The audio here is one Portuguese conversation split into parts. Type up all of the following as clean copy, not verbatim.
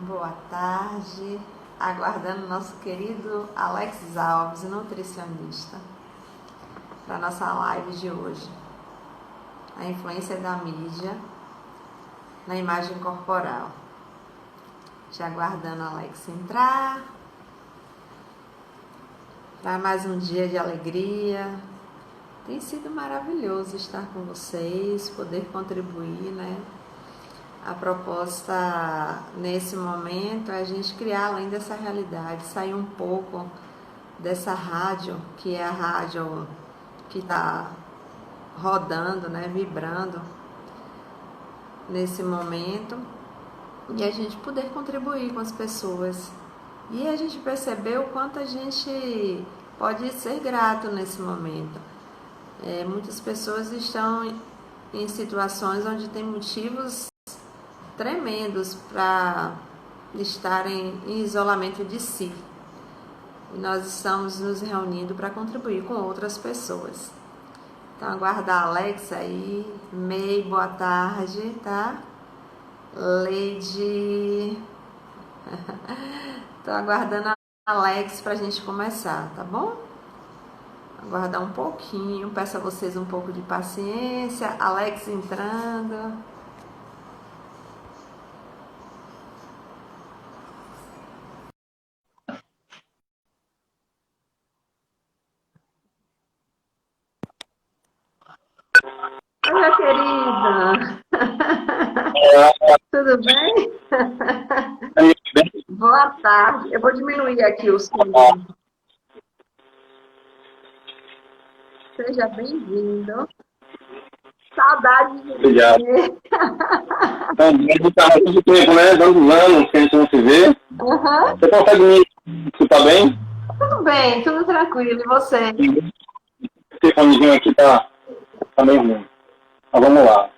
Boa tarde, aguardando nosso querido Alex Alves, nutricionista, para nossa live de hoje. A influência da mídia na imagem corporal. Te aguardando, Alex, entrar para mais um dia de alegria. Tem sido maravilhoso estar com vocês, poder contribuir, né? A proposta nesse momento é a gente criar além dessa realidade, sair um pouco dessa rádio, que é a rádio que está rodando, né, vibrando nesse momento, e a gente poder contribuir com as pessoas. E a gente percebeu o quanto a gente pode ser grato nesse momento. Muitas pessoas estão em situações onde tem motivos tremendos para estarem em isolamento de si. E nós estamos nos reunindo para contribuir com outras pessoas. Então, aguardar a Alex aí. May, boa tarde, tá? Lady. Estou aguardando a Alex para a gente começar, tá bom? Aguardar um pouquinho, peço a vocês um pouco de paciência. Alex entrando. Oi, minha querida. Tudo bem? Boa tarde. Eu vou diminuir aqui o som. Seja bem-vindo. Saudade de Obrigado. você. Também está há muito tempo, né? 2 anos que a gente não se vê. Uhum. Você consegue me escutar bem? Tudo bem, tudo tranquilo. E você? O telefonezinho aqui tá meio ruim. Mas vamos lá.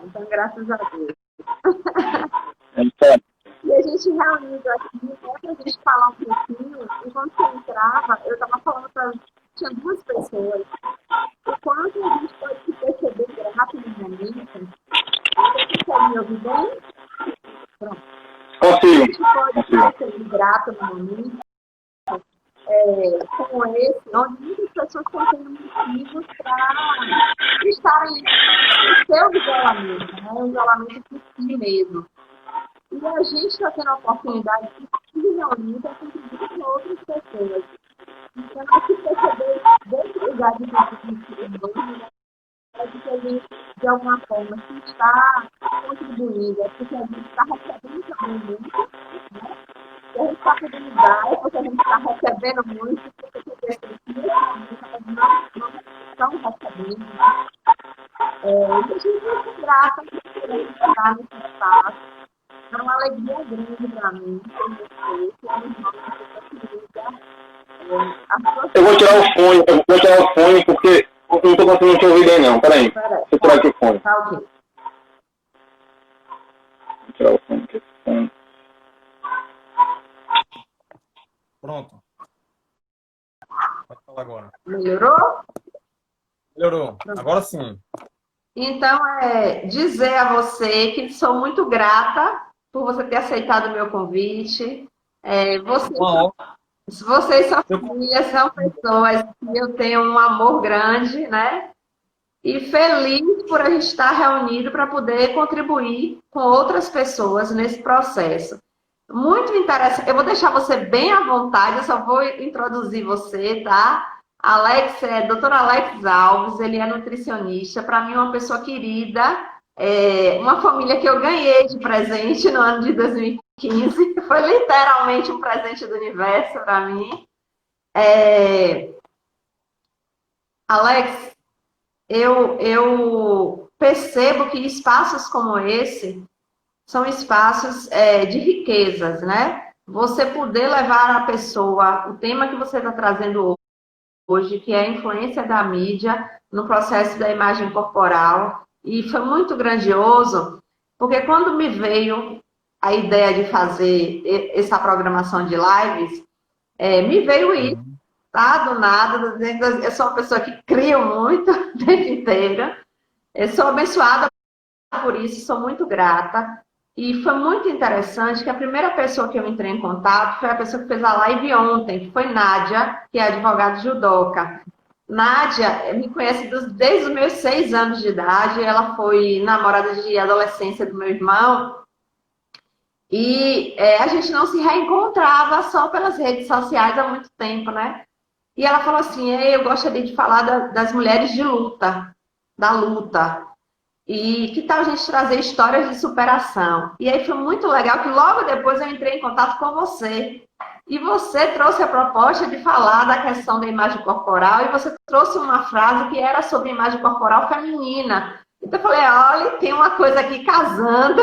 Então, graças a Deus. Então, E a gente reunido aqui, enquanto a gente falar um pouquinho, enquanto você entrava, eu estava falando para... Tinha 2 pessoas. O quanto a gente pode se perceber grato no momento. Você consegue me ouvir bem? Pronto. A consigo. gente pode se perceber grato no momento. Como esse, onde muitas pessoas estão tendo motivos para estarem em seu isolamento, né? Um isolamento por si mesmo. E a gente está tendo a oportunidade de se reunir para contribuir com outras pessoas. Então, se perceber desse lugar de contribuição, é porque a gente, de alguma forma, se está contribuindo, é porque a gente está recebendo também muito, né? Se a gente está podendo dar, é porque a gente está recebendo muito, porque tem pessoas que não estão recebendo. E a gente é muito grata por estar nesse espaço. É uma alegria grande para mim, ter você, que é um irmão que você querida. Eu vou tirar o fone porque eu não estou conseguindo te ouvir bem não. Peraí. Deixa eu tirar aqui o fone. Tá ok. Vou tirar o fone aqui. Pronto. Pode falar agora. Melhorou? Melhorou. Agora sim. Então, dizer a você que sou muito grata por você ter aceitado o meu convite. Vocês são famílias, são pessoas que eu tenho um amor grande, né? E feliz por a gente estar reunido para poder contribuir com outras pessoas nesse processo. Muito interessante. Eu vou deixar você bem à vontade, eu só vou introduzir você, tá? Alex Dr. Alex Alves, ele é nutricionista, para mim uma pessoa querida, uma família que eu ganhei de presente no ano de 2015, foi literalmente um presente do universo para mim. Alex, eu percebo que espaços como esse são espaços de riquezas, né? Você poder levar a pessoa, o tema que você está trazendo hoje, que é a influência da mídia no processo da imagem corporal, e foi muito grandioso, porque quando me veio a ideia de fazer essa programação de lives, me veio isso, tá? Do nada, eu sou uma pessoa que crio muito o tempo inteiro, eu sou abençoada por isso, sou muito grata. E foi muito interessante que a primeira pessoa que eu entrei em contato foi a pessoa que fez a live ontem, que foi Nádia, que é advogada judoca. Nádia me conhece desde os meus 6 anos de idade. Ela foi namorada de adolescência do meu irmão. E a gente não se reencontrava só pelas redes sociais há muito tempo, né? E ela falou assim: eu gostaria de falar das mulheres de luta, da luta. E que tal a gente trazer histórias de superação? E aí foi muito legal que logo depois eu entrei em contato com você. E você trouxe a proposta de falar da questão da imagem corporal e você trouxe uma frase que era sobre imagem corporal feminina. Então eu falei, olha, tem uma coisa aqui casando.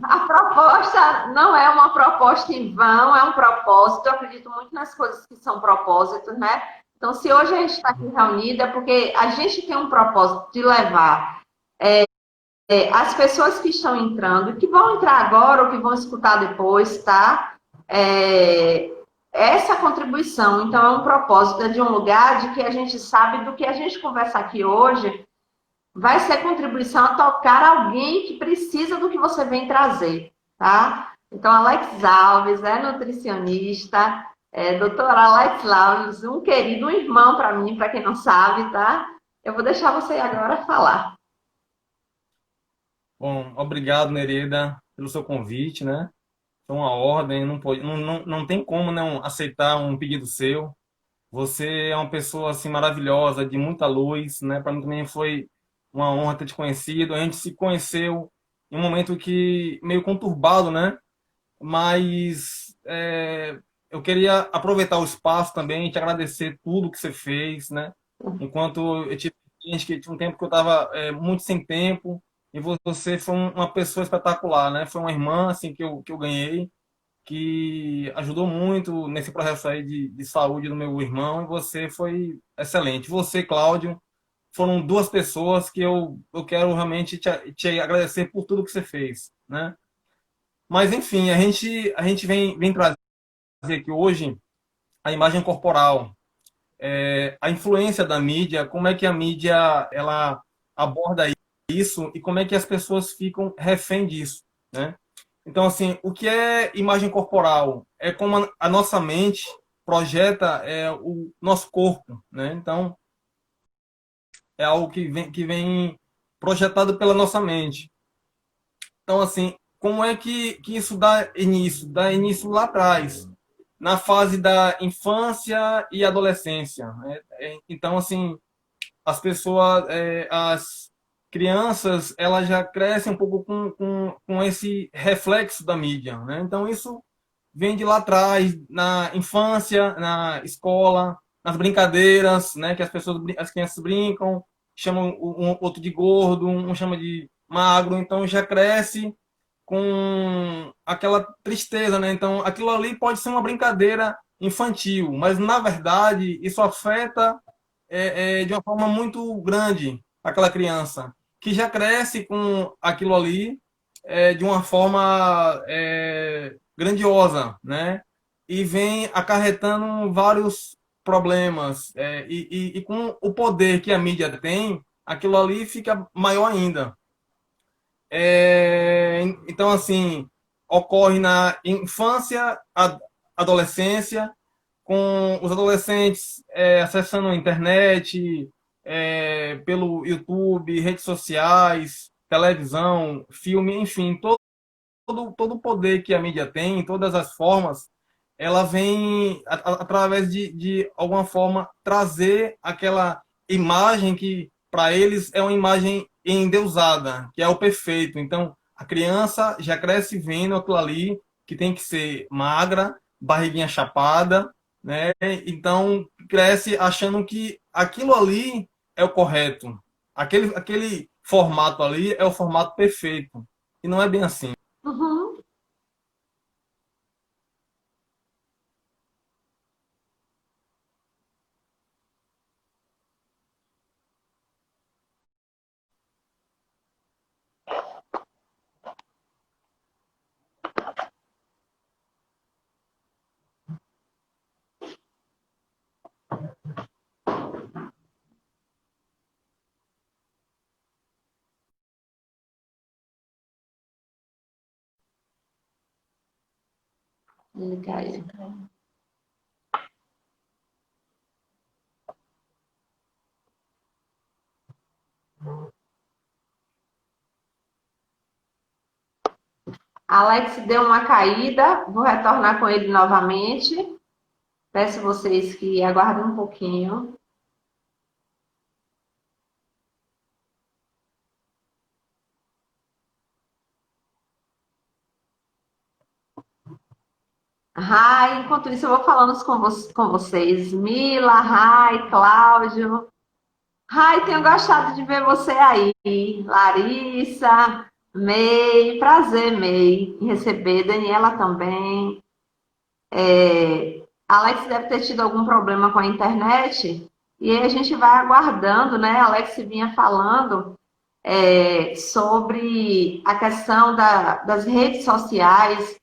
A proposta não é uma proposta em vão, é um propósito. Eu acredito muito nas coisas que são propósitos, né? Então, se hoje a gente está aqui reunida, é porque a gente tem um propósito de levar as pessoas que estão entrando, que vão entrar agora ou que vão escutar depois, tá? É, essa contribuição. Então, é um propósito, é de um lugar de que a gente sabe do que a gente conversa aqui hoje vai ser contribuição a tocar alguém que precisa do que você vem trazer, tá? Então, Alex Alves é nutricionista, doutor Alex Alves, um querido, um irmão para mim, para quem não sabe, tá? Eu vou deixar você agora falar. Bom, obrigado, Nereida, pelo seu convite, né? Foi uma ordem, não tem como não aceitar um pedido seu. Você é uma pessoa assim maravilhosa, de muita luz, né? Para mim também foi uma honra ter te conhecido. A gente se conheceu em um momento que meio conturbado, né? Mas eu queria aproveitar o espaço também e te agradecer tudo que você fez, né? Enquanto eu tive gente que tinha um tempo que eu estava muito sem tempo e você foi uma pessoa espetacular, né? Foi uma irmã assim que eu ganhei que ajudou muito nesse processo aí de saúde do meu irmão e você foi excelente. Você, Cláudio, foram duas pessoas que eu quero realmente te agradecer por tudo que você fez, né? Mas enfim, a gente vem trazer aqui hoje a imagem corporal, a influência da mídia, como é que a mídia ela aborda isso e como é que as pessoas ficam refém disso, né? Então, assim, o que é imagem corporal? É como a nossa mente projeta o nosso corpo, né? Então, é algo que vem projetado pela nossa mente. Então, assim, como é que isso dá início? Dá início lá atrás, na fase da infância e adolescência, né? Então, assim, as crianças, elas já crescem um pouco com esse reflexo da mídia, né? Então, isso vem de lá atrás, na infância, na escola, nas brincadeiras, né? Que as crianças brincam, chamam um outro de gordo, um chama de magro, então já cresce com aquela tristeza, né? Então, aquilo ali pode ser uma brincadeira infantil, mas na verdade isso afeta de uma forma muito grande aquela criança, que já cresce com aquilo ali de uma forma grandiosa, né? E vem acarretando vários problemas. E com o poder que a mídia tem, aquilo ali fica maior ainda. Então, assim, ocorre na infância, adolescência, com os adolescentes acessando a internet, pelo YouTube, redes sociais, televisão, filme, enfim, todo o poder que a mídia tem, todas as formas, ela vem através de alguma forma trazer aquela imagem que para eles é uma imagem endeusada, que é o perfeito. Então, a criança já cresce vendo aquilo ali que tem que ser magra, barriguinha chapada, né? Então, cresce achando que aquilo ali é o correto. Aquele formato ali é o formato perfeito. E não é bem assim. Uhum. Ele caiu. Alex deu uma caída, vou retornar com ele novamente. Peço vocês que aguardem um pouquinho. Rai, enquanto isso eu vou falando com vocês. Mila, Rai, Cláudio. Rai, tenho gostado de ver você aí. Larissa, May, prazer, May, em receber. Daniela também. Alex deve ter tido algum problema com a internet. E aí a gente vai aguardando, né? Alex vinha falando sobre a questão das redes sociais,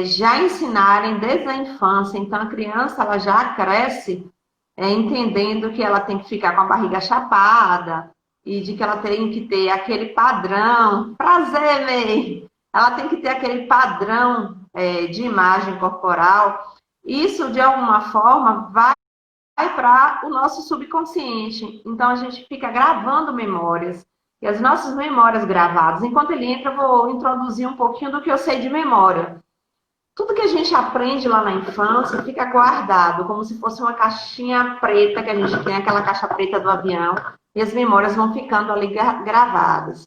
já ensinarem desde a infância. Então, a criança ela já cresce entendendo que ela tem que ficar com a barriga chapada e de que ela tem que ter aquele padrão. Prazer, May! Ela tem que ter aquele padrão de imagem corporal. Isso, de alguma forma, vai para o nosso subconsciente. Então, a gente fica gravando memórias. E as nossas memórias gravadas, enquanto ele entra, eu vou introduzir um pouquinho do que eu sei de memória. Tudo que a gente aprende lá na infância fica guardado, como se fosse uma caixinha preta que a gente tem, aquela caixa preta do avião, e as memórias vão ficando ali gravadas.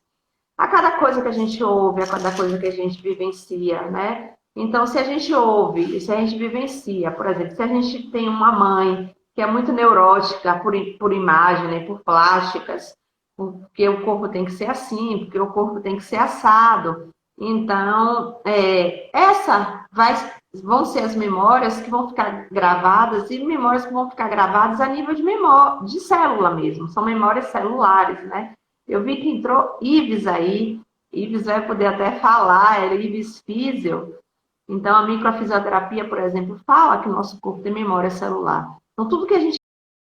A cada coisa que a gente ouve, a cada coisa que a gente vivencia, né? Então, se a gente ouve, se a gente vivencia, por exemplo, se a gente tem uma mãe que é muito neurótica por imagem, né, por plásticas, porque o corpo tem que ser assim, porque o corpo tem que ser assado. Então, vão ser as memórias que vão ficar gravadas e memórias que vão ficar gravadas a nível de memória, de célula mesmo, são memórias celulares, né? Eu vi que entrou Ives aí, Ives vai poder até falar, era Ives Físio. Então, a microfisioterapia, por exemplo, fala que o nosso corpo tem memória celular. Então, tudo que a gente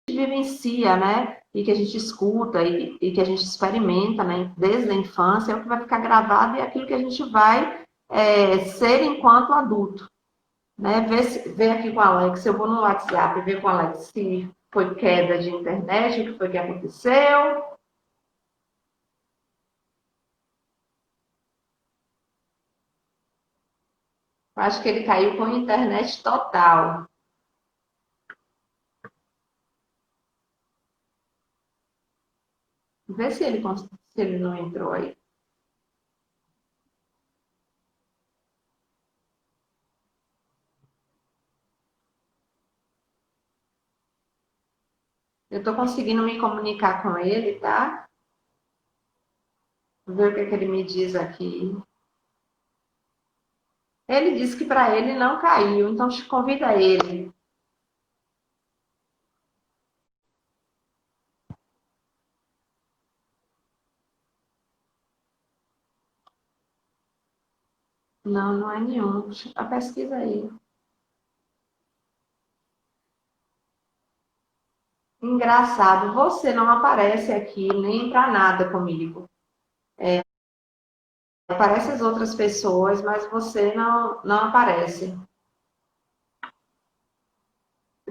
vivencia, né, e que a gente escuta e que a gente experimenta, né, desde a infância, é o que vai ficar gravado e é aquilo que a gente vai ser enquanto adulto. Né? Ver aqui com o Alex, eu vou no WhatsApp ver com o Alex se foi queda de internet, o que foi que aconteceu. Acho que ele caiu com internet total. Vê se ele não entrou aí. Eu estou conseguindo me comunicar com ele, tá? Vou ver o que, é que ele me diz aqui. Ele disse que para ele não caiu, então convida ele. Não, não é nenhum. A pesquisa aí. Engraçado, você não aparece aqui nem para nada comigo. Aparece as outras pessoas, mas você não aparece.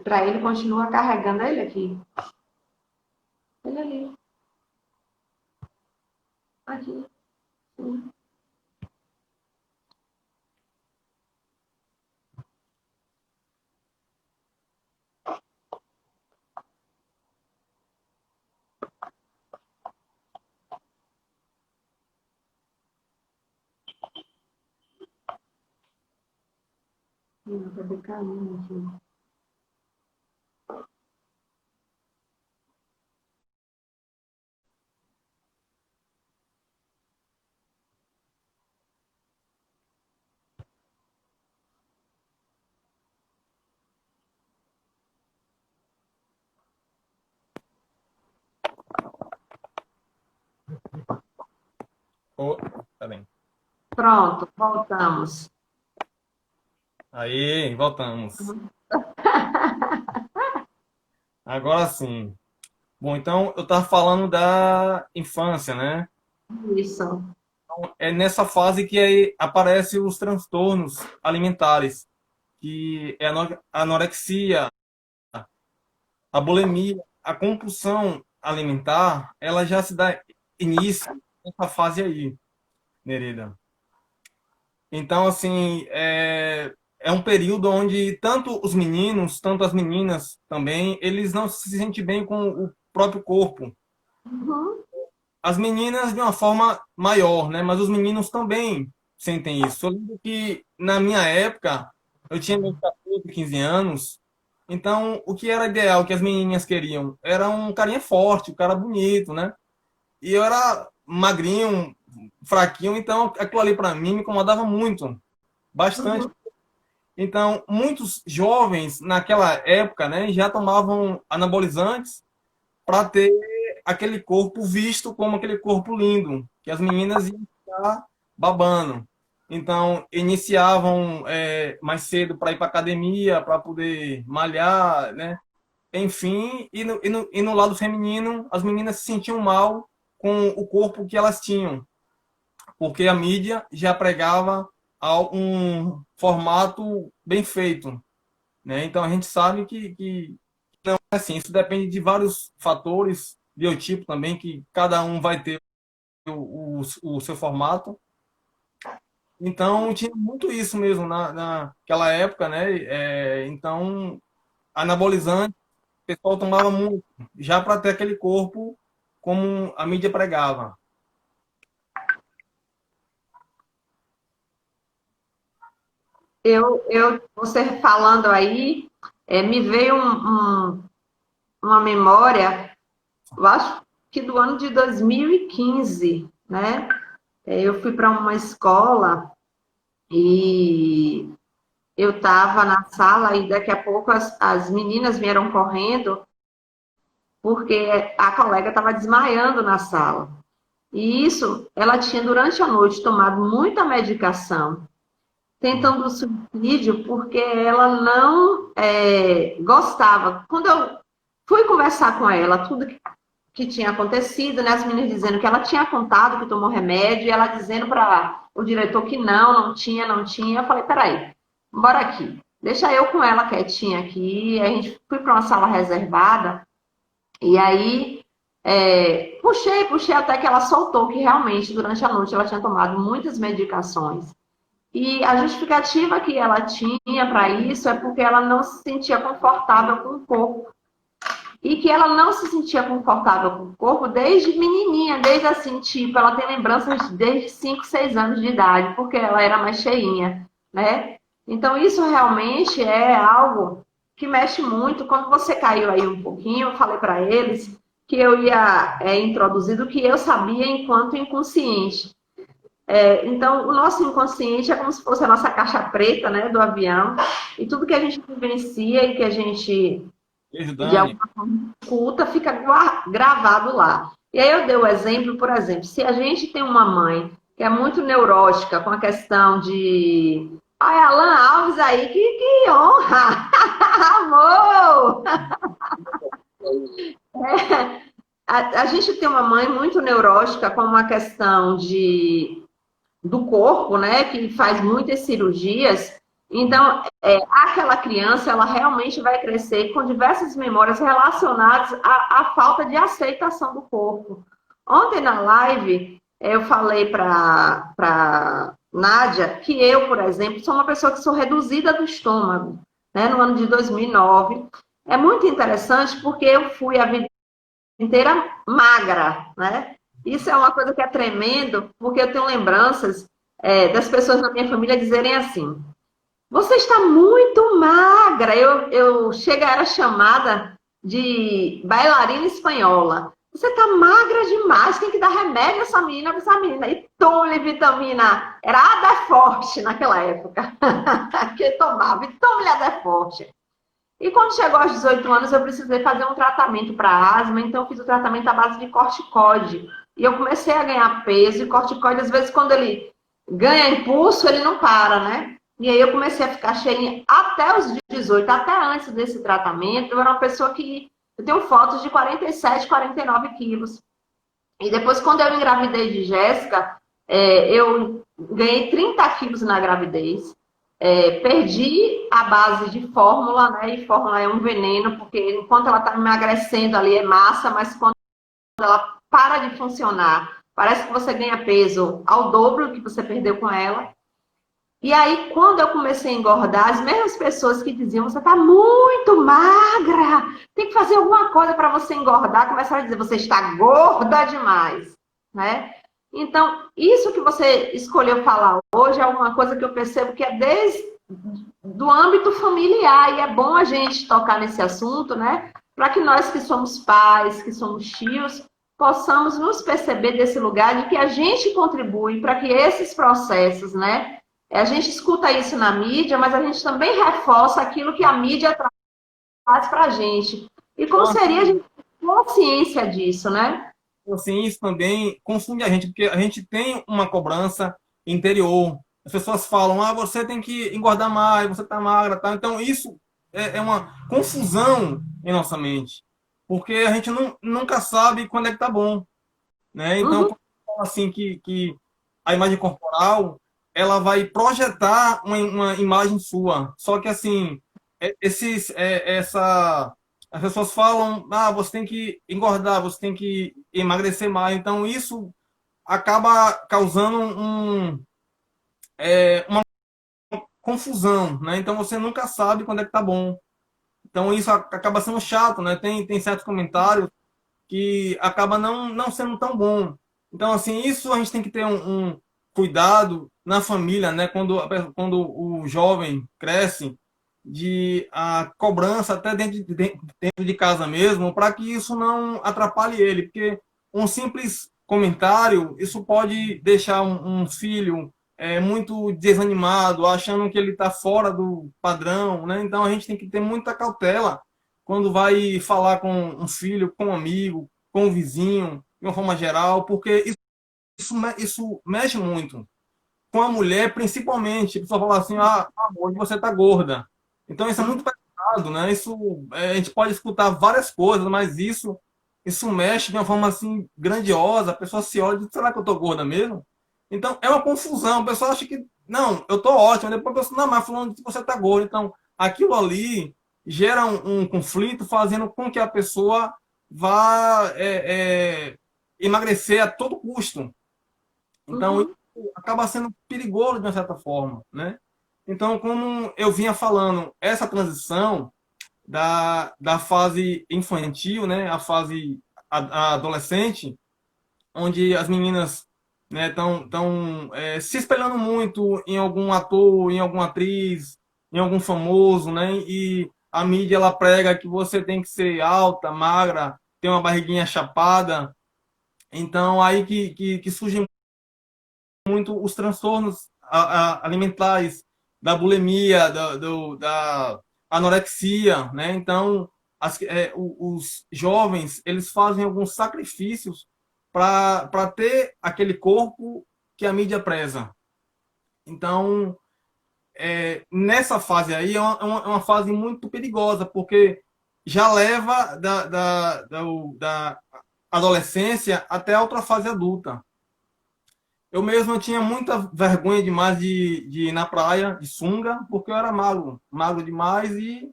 Para ele, continua carregando ele aqui. Ele ali. Aqui. Sim. Não, tá decaindo aqui. Oh, tá bem. Pronto, voltamos. Aí, voltamos. Agora sim. Bom, então eu estava falando da infância, né? Isso. É nessa fase que aí aparecem os transtornos alimentares, que é a anorexia, a bulimia, a compulsão alimentar, ela já se dá início nessa fase aí, Nereida. Então, assim, é um período onde tanto os meninos, tanto as meninas também, eles não se sentem bem com o próprio corpo. Uhum. As meninas de uma forma maior, né? Mas os meninos também sentem isso. Eu lembro que na minha época, eu tinha meus 14, 15 anos, então o que era ideal, o que as menininhas queriam, era um carinha forte, um cara bonito, né? E eu era magrinho, fraquinho, então aquilo ali para mim me incomodava muito, bastante. Uhum. Então, muitos jovens naquela época, né, já tomavam anabolizantes para ter aquele corpo visto como aquele corpo lindo, que as meninas iam ficar babando. Então, iniciavam mais cedo para ir para academia, para poder malhar, né? Enfim, e no lado feminino, as meninas se sentiam mal com o corpo que elas tinham, porque a mídia já pregava um formato bem feito, né? Então, a gente sabe que assim, isso depende de vários fatores, biotipo também, que cada um vai ter o seu formato. Então, tinha muito isso mesmo naquela época, né? Então, anabolizante, o pessoal tomava muito, já para ter aquele corpo como a mídia pregava. Você falando aí, me veio uma memória, eu acho que do ano de 2015, né? Eu fui para uma escola e eu estava na sala e daqui a pouco as meninas vieram correndo porque a colega estava desmaiando na sala. E isso, ela tinha durante a noite tomado muita medicação, tentando suicídio, porque ela não gostava. Quando eu fui conversar com ela, tudo que tinha acontecido, né? As meninas dizendo que ela tinha contado que tomou remédio, e ela dizendo para o diretor que não tinha, não tinha. Eu falei, peraí, bora aqui. Deixa eu com ela quietinha aqui. A gente foi para uma sala reservada, e aí puxei até que ela soltou que realmente durante a noite ela tinha tomado muitas medicações. E a justificativa que ela tinha para isso é porque ela não se sentia confortável com o corpo. E que ela não se sentia confortável com o corpo desde menininha, desde assim, tipo, ela tem lembranças desde 5, 6 anos de idade, porque ela era mais cheinha, né? Então, isso realmente é algo que mexe muito. Quando você caiu aí um pouquinho, eu falei para eles que eu ia introduzir o que eu sabia enquanto inconsciente. Então, o nosso inconsciente é como se fosse a nossa caixa preta, né, do avião, e tudo que a gente vivencia e que a gente Beijo, de Dani. alguma forma escuta, fica gravado lá. E aí eu dei o exemplo, por exemplo, se a gente tem uma mãe que é muito neurótica com a questão de ai, Alan Alves aí, que honra! Amor! A gente tem uma mãe muito neurótica com uma questão do corpo, né, que faz muitas cirurgias. Então, aquela criança, ela realmente vai crescer com diversas memórias relacionadas à falta de aceitação do corpo. Ontem na live, eu falei para Nádia que eu, por exemplo, sou uma pessoa que sou reduzida do estômago, né, no ano de 2009. É muito interessante porque eu fui a vida inteira magra, né? Isso é uma coisa que é tremendo, porque eu tenho lembranças das pessoas na minha família dizerem assim: você está muito magra. Eu era chamada de bailarina espanhola. Você está magra demais, tem que dar remédio a essa menina. E tome vitamina. Era Adeforte naquela época. Que tomava, e tome-lhe Adeforte. E quando chegou aos 18 anos, eu precisei fazer um tratamento para asma, então eu fiz o tratamento à base de corticoide. E eu comecei a ganhar peso, e corticoide, às vezes, quando ele ganha impulso, ele não para, né? E aí eu comecei a ficar cheinha até os 18, até antes desse tratamento. Eu era uma pessoa que... Eu tenho fotos de 47, 49 quilos. E depois, quando eu engravidei de Jéssica, Eu ganhei 30 quilos na gravidez, perdi a base de fórmula, né? E fórmula é um veneno, porque enquanto ela está emagrecendo ali é massa, mas quando ela para de funcionar, parece que você ganha peso ao dobro do que você perdeu com ela. E aí, quando eu comecei a engordar, as mesmas pessoas que diziam, você está muito magra, tem que fazer alguma coisa para você engordar, começaram a dizer, você está gorda demais, né? Então, isso que você escolheu falar hoje é uma coisa que eu percebo que é desde do âmbito familiar, e é bom a gente tocar nesse assunto, né? Para que nós que somos pais, que somos tios, possamos nos perceber desse lugar de que a gente contribui para que esses processos, né? A gente escuta isso na mídia, mas a gente também reforça aquilo que a mídia traz para a gente. E como Então, seria a gente ter consciência disso, né? assim, isso também confunde a gente, porque a gente tem uma cobrança interior. As pessoas falam, ah, você tem que engordar mais, você tá magra, tá? Então, isso é uma confusão em nossa mente, porque a gente nunca sabe quando é que tá bom, né? Então, Uhum, quando fala assim que a imagem corporal, ela vai projetar uma imagem sua. Só que assim, as pessoas falam, ah, você tem que engordar, você tem que emagrecer mais. Então isso acaba causando uma confusão, né? Então você nunca sabe quando é que tá bom. Então isso acaba sendo chato, né? Tem certos comentários que acaba não sendo tão bom. Então, assim, isso a gente tem que ter um cuidado na família, né? Quando o jovem cresce, de a cobrança até dentro de casa mesmo, para que isso não atrapalhe ele, porque um simples comentário, isso pode deixar um filho muito desanimado, achando que ele está fora do padrão, né? Então a gente tem que ter muita cautela quando vai falar com um filho, com um amigo, com um vizinho, de uma forma geral, porque isso mexe muito. Com a mulher, principalmente, a pessoa fala assim, ah, hoje você está gorda. Então isso é muito pesado, né? Isso, a gente pode escutar várias coisas, mas isso mexe de uma forma assim grandiosa, a pessoa se olha e diz, será que eu tô gorda mesmo? Então é uma confusão, a pessoa acha que, não, eu tô ótima, depois a pessoa, não, mas falando que você tá gorda. Então aquilo ali gera um conflito, fazendo com que a pessoa vá emagrecer a todo custo. Então, uhum, isso acaba sendo perigoso de uma certa forma, né? Então, como eu vinha falando, essa transição da fase infantil, né, a fase a adolescente, onde as meninas estão se espelhando muito em algum ator, em alguma atriz, em algum famoso, né? E a mídia ela prega que você tem que ser alta, magra, ter uma barriguinha chapada. Então, aí que surgem muito os transtornos alimentares, da bulimia, da anorexia, né? Então, os jovens, eles fazem alguns sacrifícios para ter aquele corpo que a mídia preza. Então, nessa fase aí é uma fase muito perigosa, porque já leva da adolescência até a outra fase adulta. Eu mesmo tinha muita vergonha demais de ir na praia de sunga, porque eu era magro, magro demais, e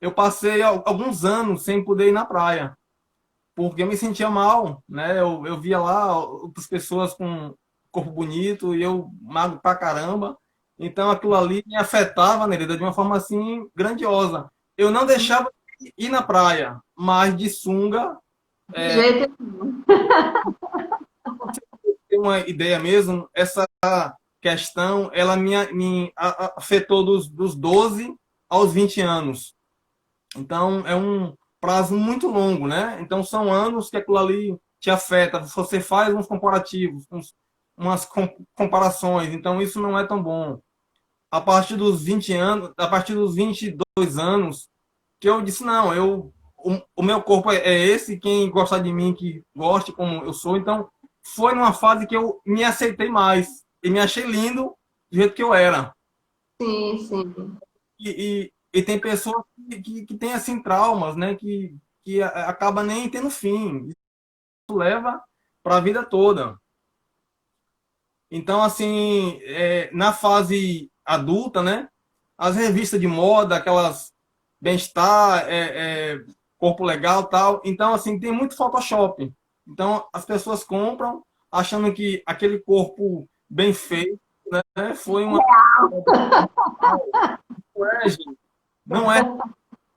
eu passei alguns anos sem poder ir na praia, porque eu me sentia mal, né? Eu via lá outras pessoas com corpo bonito e eu magro pra caramba. Então aquilo ali me afetava, Nereida, de uma forma assim grandiosa. Eu não deixava de ir na praia, mas de sunga. de jeito nenhum. Ter uma ideia mesmo, essa questão, ela me afetou dos 12 aos 20 anos. Então, é um prazo muito longo, né? Então, são anos que aquilo ali te afeta. Você faz uns comparativos, umas comparações. Então, isso não é tão bom. A partir dos 20 anos, a partir dos 22 anos, que eu disse, não, o meu corpo é esse, quem gostar de mim, que goste como eu sou. Então, foi numa fase que eu me aceitei mais e me achei lindo do jeito que eu era. Sim, sim. E tem pessoas que têm assim traumas, né, que acaba nem tendo fim. Isso leva para a vida toda. Então, assim, na fase adulta, né? As revistas de moda, aquelas bem-estar, corpo legal, tal. Então, assim, tem muito Photoshop. Então, as pessoas compram achando que aquele corpo bem feito, né, foi uma colagem. Não é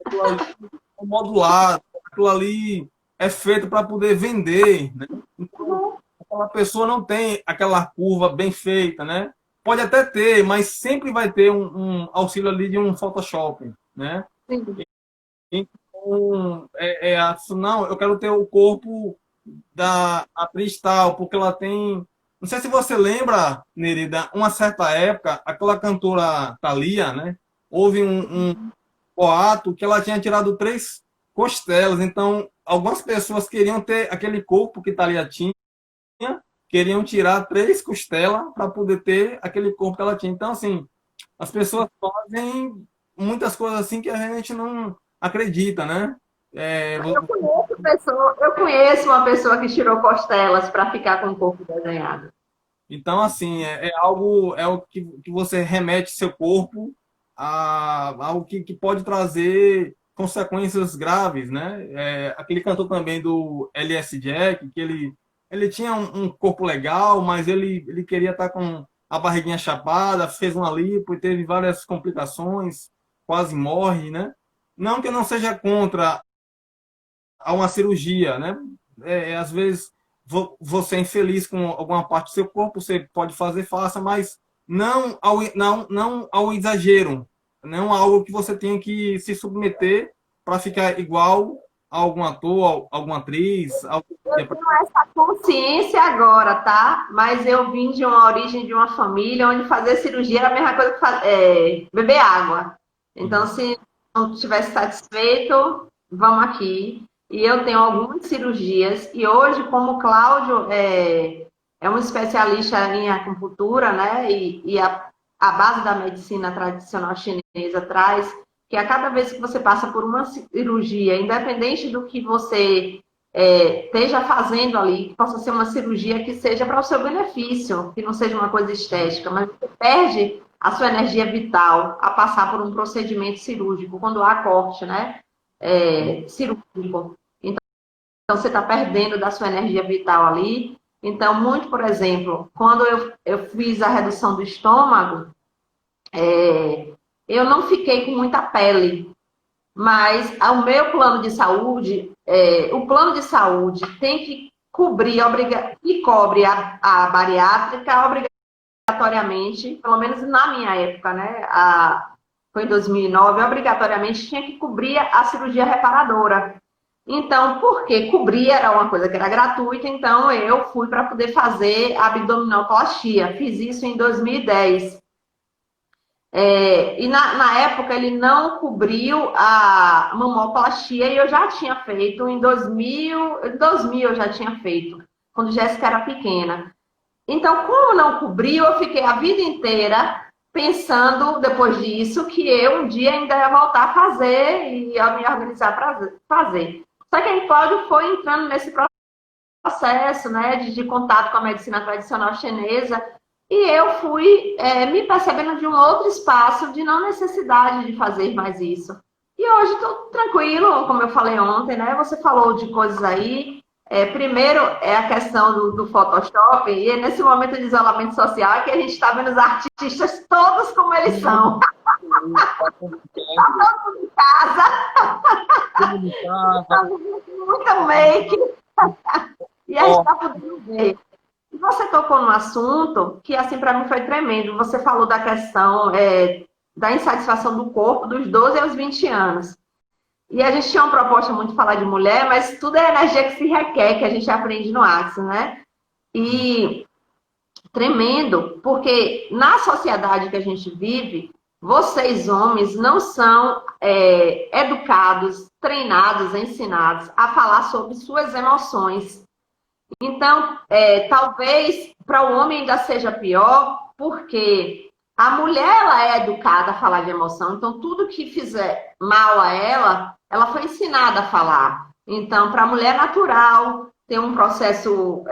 aquilo ali é modulado, aquilo ali é feito para poder vender, né? Então, aquela pessoa não tem aquela curva bem feita, né? Pode até ter, mas sempre vai ter um auxílio ali de um Photoshop, né? Sim. Então, não, eu quero ter o corpo da atriz tal, porque ela tem. Não sei se você lembra, Nerida, uma certa época, aquela cantora Thalia, né? Houve um boato que ela tinha tirado 3 costelas. Então, algumas pessoas queriam ter aquele corpo que Thalia tinha, queriam tirar 3 costelas para poder ter aquele corpo que ela tinha. Então, assim, as pessoas fazem muitas coisas assim que a gente não acredita, né? É, Eu conheço uma pessoa que tirou costelas para ficar com o corpo desenhado. então, assim, é o que você remete seu corpo a algo que pode trazer consequências graves, né? Aquele cantor também do LS Jack, que ele tinha um corpo legal, mas ele queria estar com a barriguinha chapada, fez uma lipo e teve várias complicações, quase morre, né? Não que eu não seja contra a uma cirurgia, né? Às vezes você é infeliz com alguma parte do seu corpo, você pode fazer, faça, mas não ao exagero, não algo que você tenha que se submeter para ficar igual a algum ator, a alguma atriz. Eu tenho essa consciência agora, tá? Mas eu vim de uma origem de uma família onde fazer cirurgia era a mesma coisa que beber água. Então, se não estivesse satisfeito, vamos aqui. E eu tenho algumas cirurgias. E hoje, como o Cláudio é um especialista em acupuntura, né? E a base da medicina tradicional chinesa traz que a cada vez que você passa por uma cirurgia, independente do que você esteja fazendo ali, que possa ser uma cirurgia que seja para o seu benefício, que não seja uma coisa estética, mas você perde a sua energia vital a passar por um procedimento cirúrgico, quando há corte, né? Cirúrgico. Então, você está perdendo da sua energia vital ali. Então, muito, por exemplo, quando eu fiz a redução do estômago, eu não fiquei com muita pele, mas o meu plano de saúde, o plano de saúde tem que cobrir, e cobre a bariátrica obrigatoriamente, pelo menos na minha época, né? Foi em 2009, obrigatoriamente tinha que cobrir a cirurgia reparadora. Então, porque cobrir era uma coisa que era gratuita, então eu fui para poder fazer abdominoplastia. Fiz isso em 2010. E na época ele não cobriu a mamoplastia e eu já tinha feito em 2000 eu já tinha feito, quando Jéssica era pequena. Então, como não cobriu, eu fiquei a vida inteira pensando, depois disso, que eu um dia ainda ia voltar a fazer e ia me organizar para fazer. Só que aí Cláudio foi entrando nesse processo, né, de contato com a medicina tradicional chinesa. E eu fui me percebendo de um outro espaço, de não necessidade de fazer mais isso. E hoje estou tranquilo, como eu falei ontem, né? Você falou de coisas aí. Primeiro é a questão do Photoshop, e é nesse momento de isolamento social que a gente está vendo os artistas todos como eles são. Tá todo mundo em casa. Muita make. E a gente está podendo ver. E você tocou num assunto que, assim, para mim foi tremendo. Você falou da questão da insatisfação do corpo dos 12 aos 20 anos. E a gente tinha uma proposta muito de falar de mulher, mas tudo é energia que se requer, que a gente aprende no Axis, né? E tremendo, porque na sociedade que a gente vive, vocês, homens, não são educados, treinados, ensinados a falar sobre suas emoções. Então, talvez para o homem ainda seja pior, porque a mulher ela é educada a falar de emoção, então tudo que fizer mal a ela foi ensinada a falar. Então, para a mulher é natural ter um processo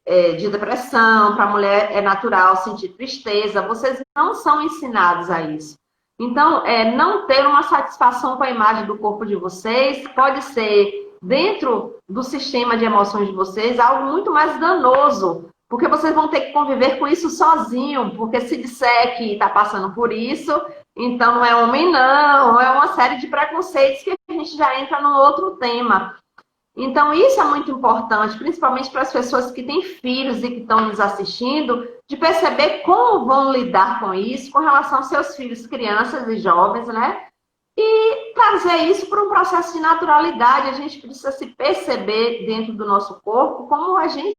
de depressão, para a mulher é natural sentir tristeza. Vocês não são ensinados a isso. Então, não ter uma satisfação com a imagem do corpo de vocês pode ser, dentro do sistema de emoções de vocês, algo muito mais danoso, porque vocês vão ter que conviver com isso sozinho, porque se disser que está passando por isso, então não é homem não, é uma série de preconceitos que a gente já entra no outro tema. Então, isso é muito importante, principalmente para as pessoas que têm filhos e que estão nos assistindo, de perceber como vão lidar com isso, com relação aos seus filhos, crianças e jovens, né? E trazer isso para um processo de naturalidade. A gente precisa se perceber dentro do nosso corpo como a gente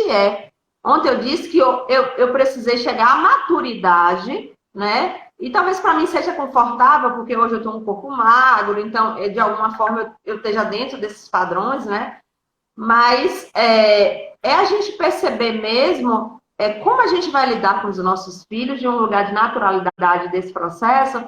é. Ontem eu disse que eu precisei chegar à maturidade, né? E talvez para mim seja confortável, porque hoje eu estou um pouco magro, então de alguma forma eu esteja dentro desses padrões, né? Mas a gente perceber mesmo como a gente vai lidar com os nossos filhos de um lugar de naturalidade desse processo,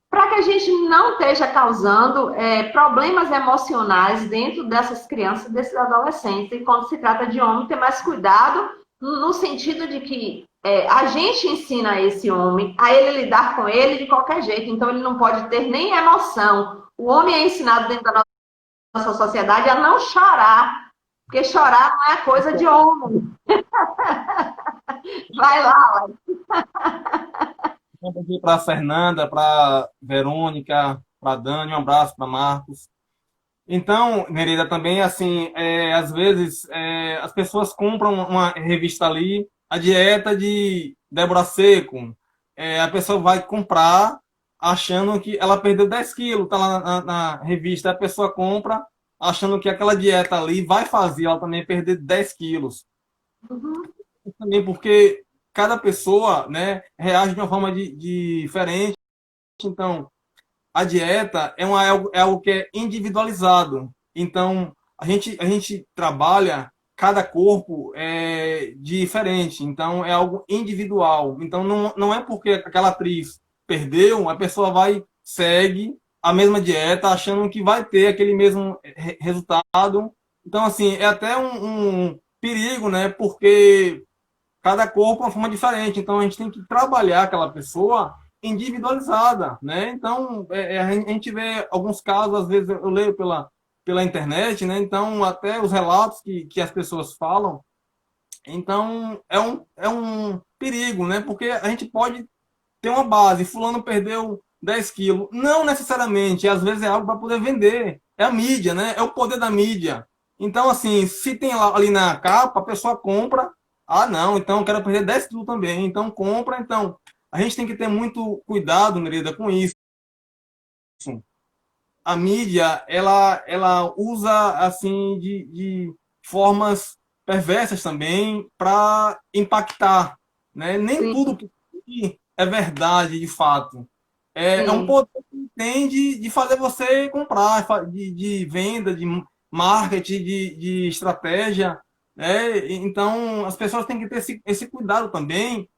para que a gente não esteja causando problemas emocionais dentro dessas crianças, desses adolescentes. E quando se trata de homem, ter mais cuidado no sentido de que a gente ensina esse homem a ele lidar com ele de qualquer jeito. Então, ele não pode ter nem emoção. O homem é ensinado dentro da nossa sociedade a não chorar, porque chorar não é coisa de homem. Vai lá, Para a Fernanda, para Verônica, para Dani, um abraço para Marcos. Então, Nereida, também, assim, às vezes as pessoas compram uma revista ali, a dieta de Débora Seco, a pessoa vai comprar achando que ela perdeu 10 quilos, tá lá na revista, a pessoa compra achando que aquela dieta ali vai fazer ela também perder 10 quilos. Também porque cada pessoa, né, reage de uma forma diferente, então a dieta é algo que é individualizado. Então, a gente trabalha, cada corpo é diferente. Então, é algo individual. Então, não é porque aquela atriz perdeu, a pessoa segue a mesma dieta, achando que vai ter aquele mesmo resultado. Então, assim, é até um perigo, né? Porque cada corpo é uma forma diferente. Então, a gente tem que trabalhar aquela pessoa individualizada, né? Então, a gente vê alguns casos, às vezes eu leio pela internet, né? Então, até os relatos que as pessoas falam. Então, é um perigo, né? Porque a gente pode ter uma base, fulano perdeu 10 quilos. Não necessariamente, às vezes é algo para poder vender. É a mídia, né? É o poder da mídia. Então, assim, se tem lá, ali na capa, a pessoa compra. Ah, não, então eu quero perder 10 quilos também. Então, compra. Então, a gente tem que ter muito cuidado, Nerida, com isso. A mídia, ela usa, assim, de formas perversas também para impactar, né? Nem sim, tudo que é verdade, de fato. É um sim. poder que tem de fazer você comprar, de venda, de marketing, de estratégia, né? Então, as pessoas têm que ter esse cuidado também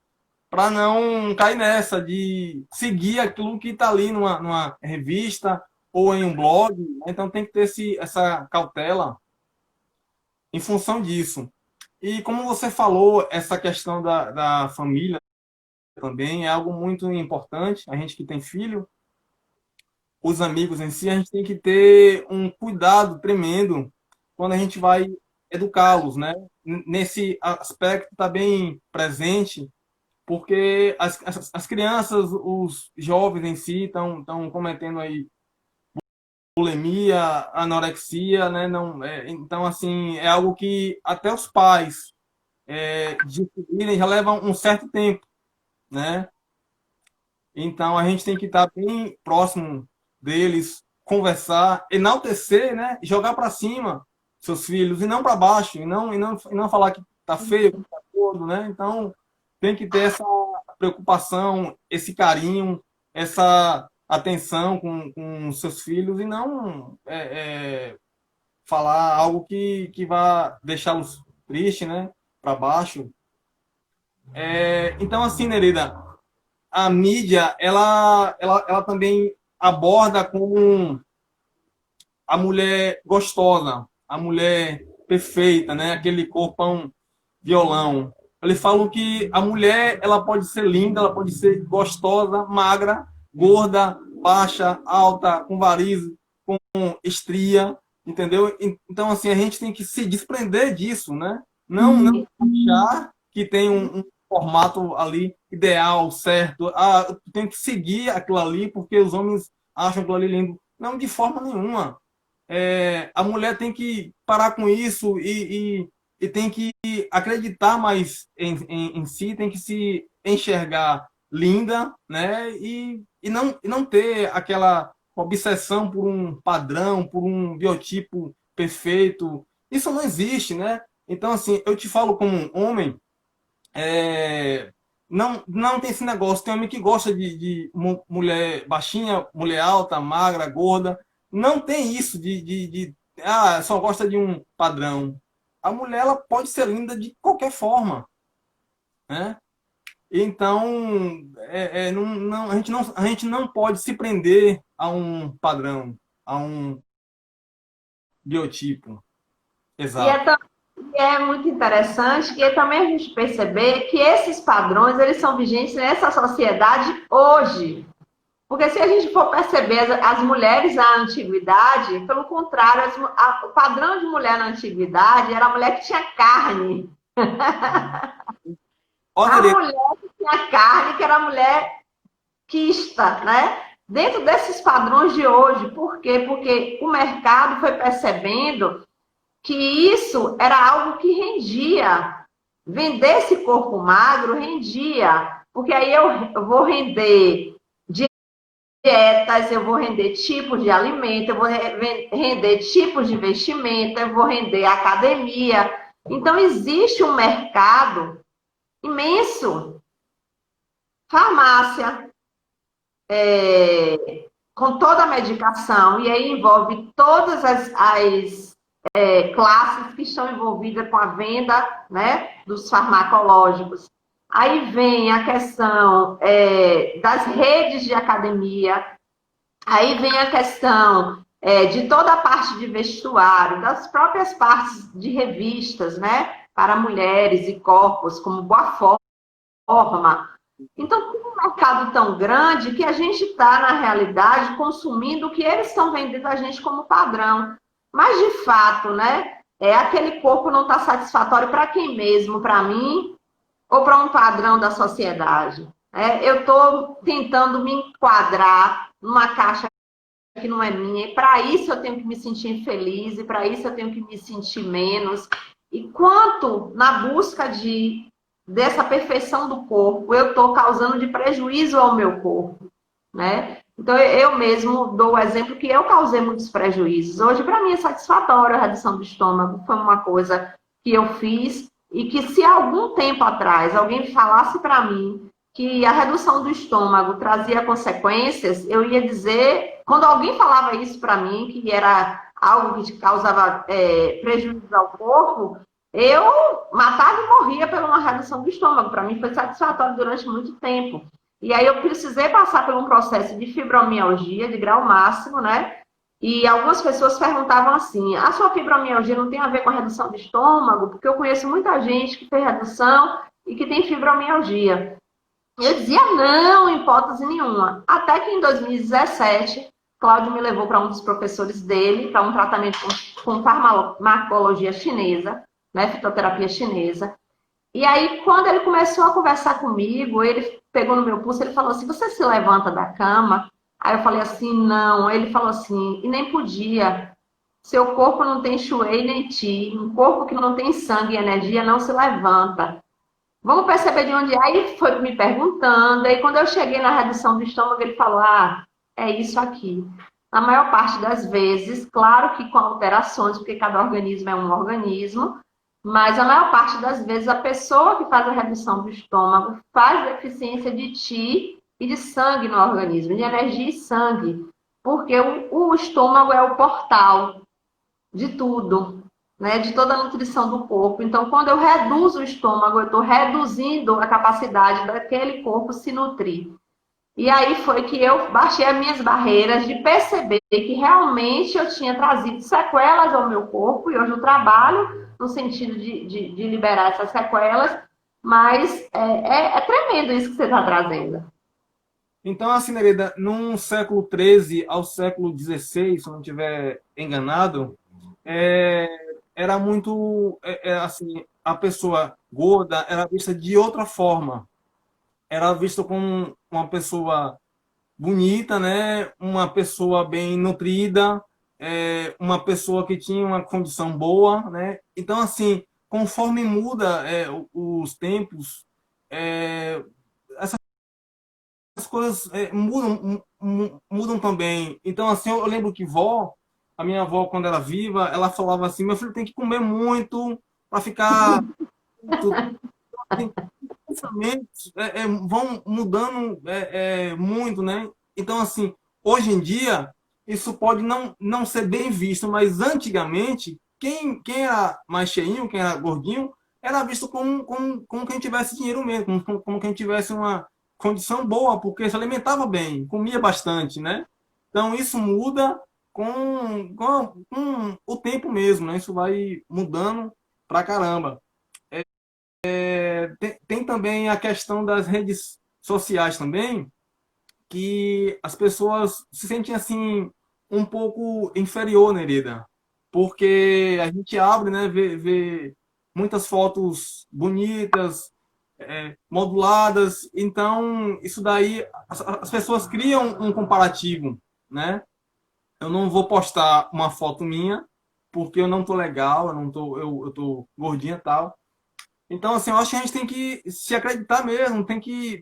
para não cair nessa de seguir aquilo que está ali numa revista ou em um blog, né? Então tem que ter essa cautela em função disso. E como você falou, essa questão da família também é algo muito importante. A gente que tem filho, os amigos em si, a gente tem que ter um cuidado tremendo quando a gente vai educá-los, né? Nesse aspecto está bem presente, porque as crianças, os jovens em si estão cometendo aí bulimia, anorexia, né? Não, então, assim, é algo que até os pais descobrirem já leva um certo tempo, né? Então, a gente tem que estar bem próximo deles, conversar, enaltecer, né? Jogar para cima seus filhos e não para baixo, e não falar que tá feio, que tá gordo, né? Então, tem que ter essa preocupação, esse carinho, essa atenção com seus filhos e não falar algo que vá deixá-los tristes, né? Para baixo. Então, assim, Nerida, a mídia, ela também aborda como a mulher gostosa, a mulher perfeita, né? Aquele corpão violão. Eles falam que a mulher, ela pode ser linda, ela pode ser gostosa, magra, gorda, baixa, alta, com varizes, com estria, entendeu? Então, assim, a gente tem que se desprender disso, né? Não achar que tem um formato ali ideal, certo. Ah, tu tem que seguir aquilo ali porque os homens acham aquilo ali lindo. Não, de forma nenhuma. A mulher tem que parar com isso e tem que acreditar mais em si, tem que se enxergar linda, né? E não ter aquela obsessão por um padrão, por um biotipo perfeito. Isso não existe, né? Então, assim, eu te falo como um homem, não tem esse negócio. Tem homem que gosta de mulher baixinha, mulher alta, magra, gorda. Não tem isso só gosta de um padrão. A mulher, ela pode ser linda de qualquer forma, né? Então, a gente não pode se prender a um padrão, a um biotipo. E Exato. é muito interessante que também a gente perceber que esses padrões, eles são vigentes nessa sociedade hoje. Porque se a gente for perceber as mulheres na antiguidade, pelo contrário, o padrão de mulher na antiguidade era a mulher que tinha carne. A Olha, mulher que tinha carne, que era a mulher quista, né? Dentro desses padrões de hoje. Por quê? Porque o mercado foi percebendo que isso era algo que rendia. Vender esse corpo magro rendia. Porque aí eu vou render dietas, eu vou render tipos de alimento, eu vou render tipos de vestimenta, eu vou render academia. Então, existe um mercado imenso. Farmácia, com toda a medicação, e aí envolve todas as classes que estão envolvidas com a venda, né, dos farmacológicos. Aí vem a questão das redes de academia, aí vem a questão de toda a parte de vestuário, das próprias partes de revistas, né, para mulheres e corpos, como Boa Forma. Então, tem um mercado tão grande que a gente está, na realidade, consumindo o que eles estão vendendo a gente como padrão. Mas, de fato, né, aquele corpo não está satisfatório para quem mesmo? Para mim ou para um padrão da sociedade? Eu estou tentando me enquadrar numa caixa que não é minha, e para isso eu tenho que me sentir infeliz, e para isso eu tenho que me sentir menos. E quanto na busca dessa perfeição do corpo eu estou causando de prejuízo ao meu corpo, né? Então, eu mesmo dou o exemplo que eu causei muitos prejuízos. Hoje, para mim, é satisfatório a redução do estômago. Foi uma coisa que eu fiz e que, se há algum tempo atrás alguém falasse para mim que a redução do estômago trazia consequências, eu ia dizer, quando alguém falava isso para mim, que era algo que causava prejuízo ao corpo, eu matava e morria por uma redução do estômago. Para mim foi satisfatório durante muito tempo. E aí eu precisei passar por um processo de fibromialgia de grau máximo, né? E algumas pessoas perguntavam assim, a sua fibromialgia não tem a ver com a redução do estômago? Porque eu conheço muita gente que fez redução e que tem fibromialgia. Eu dizia não, em hipótese nenhuma. Até que em 2017, Cláudio me levou para um dos professores dele, para um tratamento com farmacologia chinesa, né, fitoterapia chinesa. E aí, quando ele começou a conversar comigo, ele pegou no meu pulso, ele falou assim, você se levanta da cama? Aí eu falei assim, não. Ele falou assim, e nem podia. Seu corpo não tem shuei nem ti. Um corpo que não tem sangue e energia não se levanta. Vamos perceber de onde é. Aí foi me perguntando. Aí quando eu cheguei na redução do estômago, ele falou, é isso aqui. Na maior parte das vezes, claro que com alterações, porque cada organismo é um organismo, mas a maior parte das vezes a pessoa que faz a redução do estômago faz deficiência de Qi e de sangue no organismo, de energia e sangue, porque o estômago é o portal de tudo, né, de toda a nutrição do corpo. Então, quando eu reduzo o estômago, eu estou reduzindo a capacidade daquele corpo se nutrir. E aí foi que eu baixei as minhas barreiras de perceber que realmente eu tinha trazido sequelas ao meu corpo, e hoje eu trabalho no sentido de liberar essas sequelas, mas é tremendo isso que você está trazendo. Então, assim, Nereida, no século XIII ao século XVI, se eu não estiver enganado, é, era muito, assim, a pessoa gorda era vista de outra forma. Era vista como uma pessoa bonita, né? Uma pessoa bem nutrida, uma pessoa que tinha uma condição boa, né? Então, assim, conforme muda os tempos, é, as coisas mudam também. Então, assim, eu lembro que a minha avó, quando era viva, ela falava assim: meu filho tem que comer muito para ficar. Assim, pensamentos vão mudando muito, né? Então, assim, hoje em dia, isso pode não ser bem visto, mas antigamente, quem era mais cheinho, quem era gordinho, era visto como quem tivesse dinheiro mesmo, como quem tivesse uma condição boa, porque se alimentava bem, comia bastante, né? Então, isso muda com o tempo mesmo, né? Isso vai mudando pra caramba. Tem também a questão das redes sociais também, que as pessoas se sentem assim um pouco inferior, Nerida, porque a gente abre, né, vê muitas fotos bonitas, moduladas, então isso daí as pessoas criam um comparativo, né? Eu não vou postar uma foto minha porque eu não tô legal, eu tô gordinha e tal. Então, assim, eu acho que a gente tem que se acreditar mesmo, tem que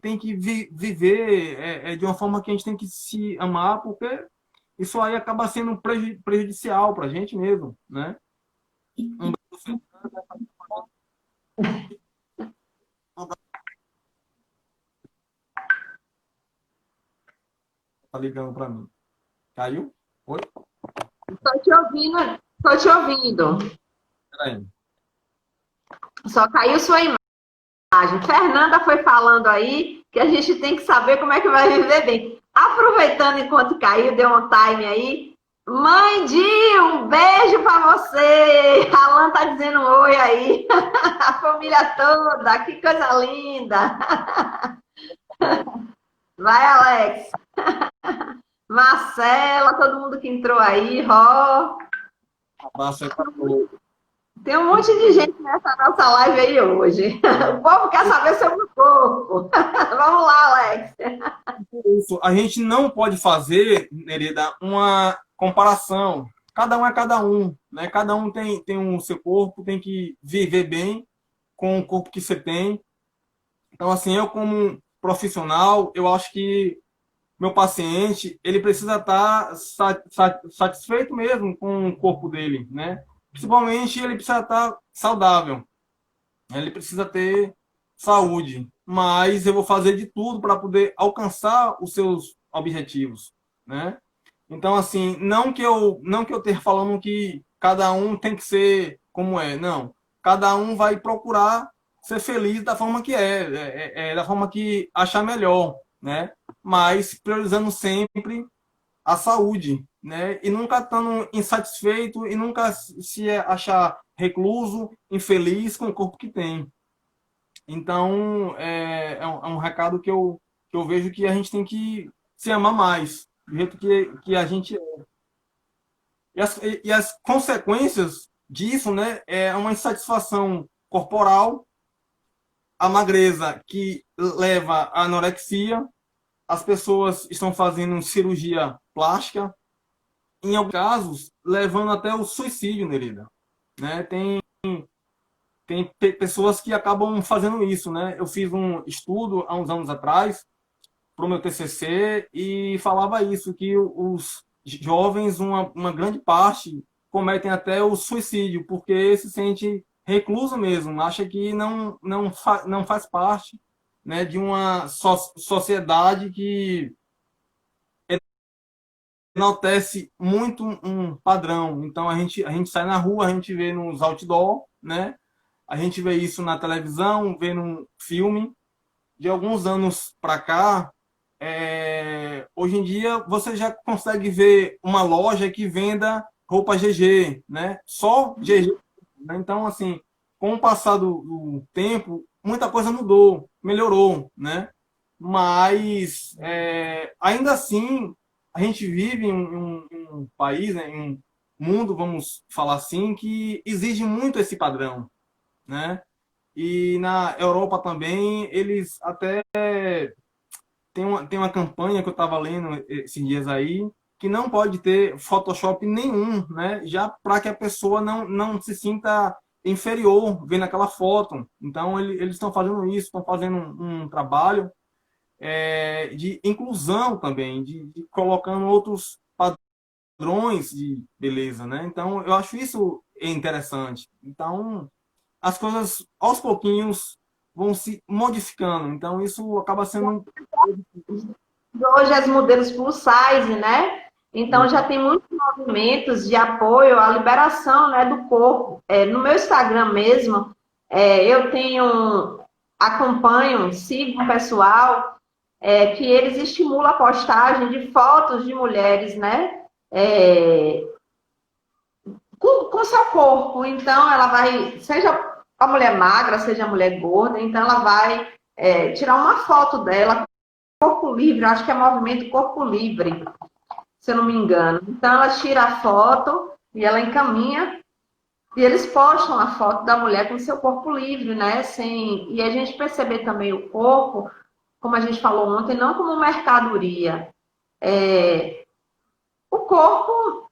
viver de uma forma que a gente tem que se amar, porque isso aí acaba sendo prejudicial para a gente mesmo, né? Um beijo, tá ligando para mim. Caiu? Oi? Estou te ouvindo, estou te ouvindo. Peraí. Só caiu sua imagem. Fernanda foi falando aí que a gente tem que saber como é que vai viver bem. Aproveitando enquanto caiu, deu um time aí. Mãe Di, um beijo para você. Alan tá dizendo um oi aí. A família toda, que coisa linda. Vai, Alex. Marcela, todo mundo que entrou aí, Ró. Abraço aí para todos. Tem um monte de gente nessa nossa live aí hoje. O povo quer saber sobre o corpo. Vamos lá, Alex. Isso, a gente não pode fazer, Nerida, uma comparação. Cada um é cada um, né? Cada um tem o seu corpo, tem que viver bem com o corpo que você tem. Então, assim, eu como profissional, eu acho que meu paciente, ele precisa estar satisfeito mesmo com o corpo dele, né? Principalmente ele precisa estar saudável, né? Ele precisa ter saúde, mas eu vou fazer de tudo para poder alcançar os seus objetivos, né? Então, assim, não que eu esteja falando que cada um tem que ser como é, não. Cada um vai procurar ser feliz da forma que da forma que achar melhor, né? Mas priorizando sempre a saúde, né? E nunca estando insatisfeito e nunca se achar recluso, infeliz com o corpo que tem. Então, é um recado que eu vejo que a gente tem que se amar mais, do jeito que a gente é. E as consequências disso, né, é uma insatisfação corporal, a magreza que leva à anorexia, as pessoas estão fazendo cirurgia plástica, em alguns casos, levando até o suicídio, Nerida. Né? Tem pessoas que acabam fazendo isso, né? Eu fiz um estudo há uns anos atrás para o meu TCC e falava isso, que os jovens, uma grande parte, cometem até o suicídio, porque se sente recluso mesmo, acha que não faz parte, né, de uma sociedade que enaltece muito um padrão. Então a gente sai na rua, a gente vê nos outdoor, né? A gente vê isso na televisão, vê num filme. De alguns anos para cá, hoje em dia você já consegue ver uma loja que venda roupa GG, né? Só GG. Né? Então, assim, com o passar do tempo, muita coisa mudou, melhorou, né? Mas, ainda assim, a gente vive em um país, né, em um mundo, vamos falar assim, que exige muito esse padrão, né? E na Europa também, eles até tem uma campanha que eu estava lendo esses dias aí, que não pode ter Photoshop nenhum, né? Já para que a pessoa não se sinta inferior vendo aquela foto. Então, eles estão fazendo isso, estão fazendo um trabalho de inclusão também, de colocando outros padrões de beleza, né? Então, eu acho isso interessante. Então, as coisas aos pouquinhos vão se modificando. Então, isso acaba sendo Hoje as modelos plus size, né? Então já tem muitos movimentos de apoio à liberação, né, do corpo. No meu Instagram mesmo, eu acompanho, sigo um pessoal que eles estimulam a postagem de fotos de mulheres, né? Com seu corpo. Então ela vai, seja a mulher magra, seja a mulher gorda, então ela vai tirar uma foto dela, corpo livre, acho que é movimento corpo livre, se eu não me engano. Então ela tira a foto e ela encaminha e eles postam a foto da mulher com seu corpo livre, né? E a gente perceber também o corpo, como a gente falou ontem, não como mercadoria. O corpo,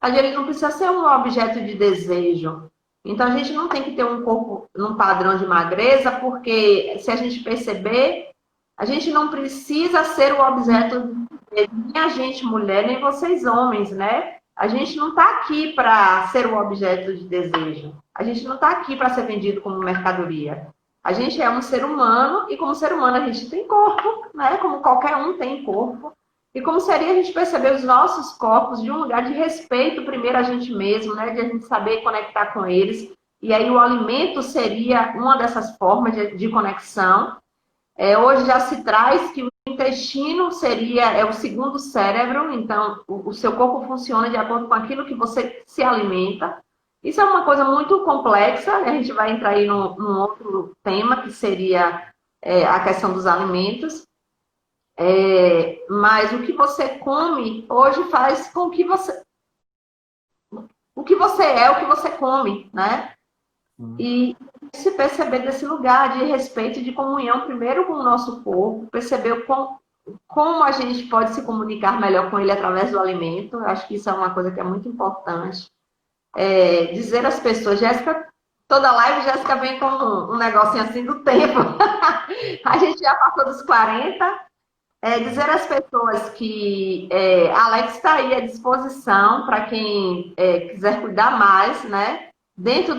ele não precisa ser um objeto de desejo. Então a gente não tem que ter um corpo num padrão de magreza, porque se a gente perceber, a gente não precisa ser o objeto de nem a gente mulher, nem vocês homens, né? A gente não está aqui para ser o objeto de desejo. A gente não está aqui para ser vendido como mercadoria. A gente é um ser humano e como ser humano a gente tem corpo, né? Como qualquer um tem corpo. E como seria a gente perceber os nossos corpos de um lugar de respeito primeiro a gente mesmo, né? De a gente saber conectar com eles. E aí o alimento seria uma dessas formas de conexão. Hoje já se traz que o intestino seria o segundo cérebro, então o seu corpo funciona de acordo com aquilo que você se alimenta. Isso é uma coisa muito complexa, né? A gente vai entrar aí num outro tema, que seria a questão dos alimentos. Mas o que você come hoje faz com que você. O que você é, o que você come, né? E se perceber desse lugar de respeito e de comunhão, primeiro com o nosso corpo, perceber como a gente pode se comunicar melhor com ele através do alimento. Eu acho que isso é uma coisa que é muito importante. Dizer às pessoas, Jéssica, toda live, Jéssica vem com um negocinho assim do tempo. A gente já passou dos 40. Dizer às pessoas que Alex está aí à disposição para quem quiser cuidar mais, né? Dentro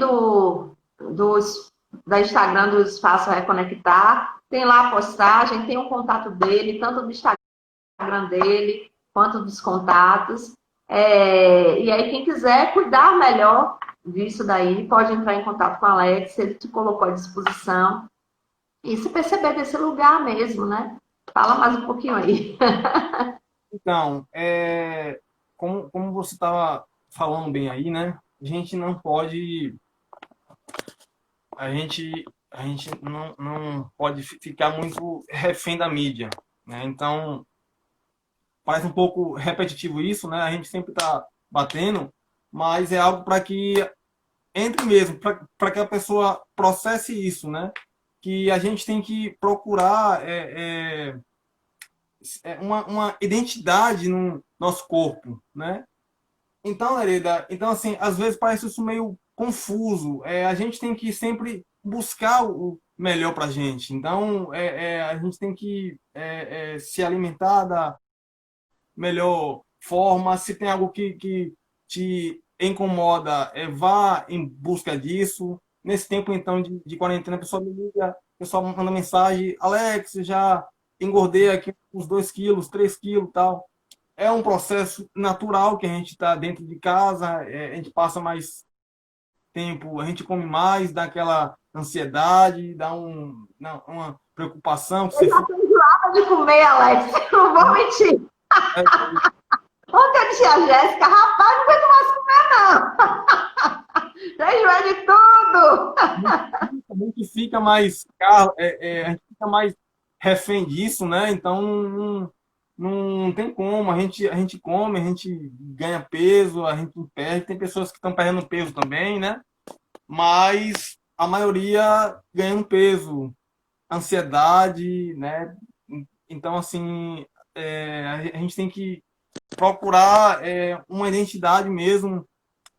da Instagram do Espaço Reconectar, tem lá a postagem, tem o contato dele, tanto do Instagram dele, quanto dos contatos. E aí, quem quiser cuidar melhor disso daí, pode entrar em contato com o Alex, ele te colocou à disposição. E se perceber desse lugar mesmo, né? Fala mais um pouquinho aí. Então, como você estava falando bem aí, né? A gente não pode, a gente não pode ficar muito refém da mídia, né? Então, parece um pouco repetitivo isso, né? A gente sempre está batendo, mas é algo para que entre mesmo, para que a pessoa processe isso, né? Que a gente tem que procurar uma identidade no nosso corpo, né? Então, Hereda, então assim, às vezes parece isso meio confuso. A gente tem que sempre buscar o melhor para a gente. Então, a gente tem que se alimentar da melhor forma. Se tem algo que te incomoda, vá em busca disso. Nesse tempo, então, de quarentena, a pessoa me liga, a pessoa manda mensagem, Alex, já engordei aqui uns 2 quilos, 3 quilos, tal. É um processo natural que a gente está dentro de casa, a gente passa mais tempo, a gente come mais, dá aquela ansiedade, dá uma preocupação. Que você de comer, Alex. Não vou mentir. Ontem eu disse a Jéssica, rapaz, não aguento mais comer, não. Já enjoei de tudo. A gente fica mais caro, a gente fica mais refém disso, né? Então não tem como. A gente come, a gente ganha peso, a gente perde. Tem pessoas que estão perdendo peso também, né? Mas a maioria ganhando peso, ansiedade, né? Então, assim, a gente tem que procurar uma identidade mesmo